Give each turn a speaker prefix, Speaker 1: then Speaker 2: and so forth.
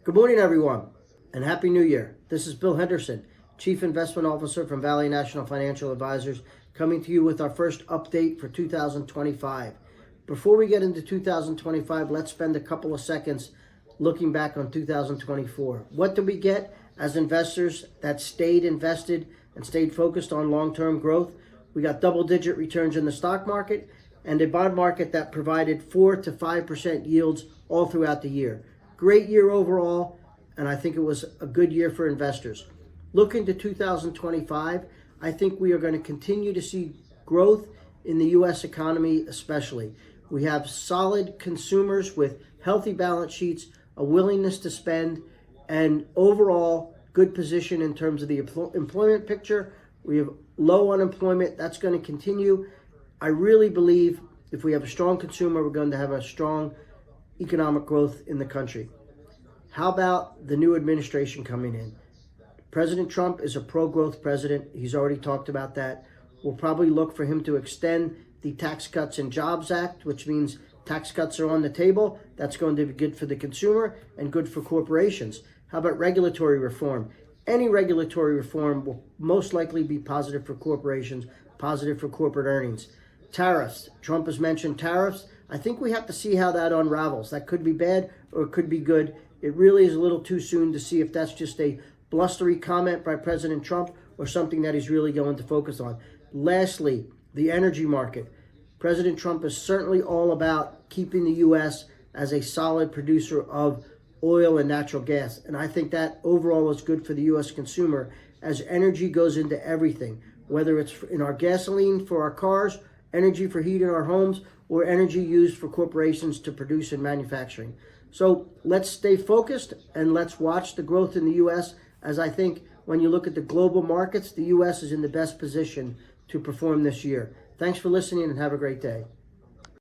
Speaker 1: Good morning, everyone, and Happy New Year. This is Bill Henderson, Chief Investment Officer from Valley National Financial Advisors, coming to you with our first update for 2025. Before we get into 2025, let's spend a couple of seconds looking back on 2024. What did we get as investors that stayed invested and stayed focused on long-term growth? We got double-digit returns in the stock market and a bond market that provided 4 to 5% yields all throughout the year. Great year overall, and I think it was a good year for investors. Looking to 2025, I think we are going to continue to see growth in the U.S. economy especially. We have solid consumers with healthy balance sheets, a willingness to spend, and overall good position in terms of the employment picture. We have low unemployment. That's going to continue. I really believe if we have a strong consumer, we're going to have a strong economic growth in the country. How about the new administration coming in? President Trump is a pro-growth president. He's already talked about that. We'll probably look for him to extend the Tax Cuts and Jobs Act, which means tax cuts are on the table. That's going to be good for the consumer and good for corporations. How about regulatory reform? Any regulatory reform will most likely be positive for corporations, positive for corporate earnings. Tariffs. Trump has mentioned tariffs. I think we have to see how that unravels. That could be bad or it could be good. It really is a little too soon to see if that's just a blustery comment by President Trump or something that he's really going to focus on. Lastly, the energy market. President Trump is certainly all about keeping the U.S. as a solid producer of oil and natural gas. And I think that overall is good for the U.S. consumer as energy goes into everything, whether it's in our gasoline for our cars, energy for heat in our homes, or energy used for corporations to produce and manufacturing. So let's stay focused and let's watch the growth in the U.S. as I think when you look at the global markets, the U.S. is in the best position to perform this year. Thanks for listening and have a great day.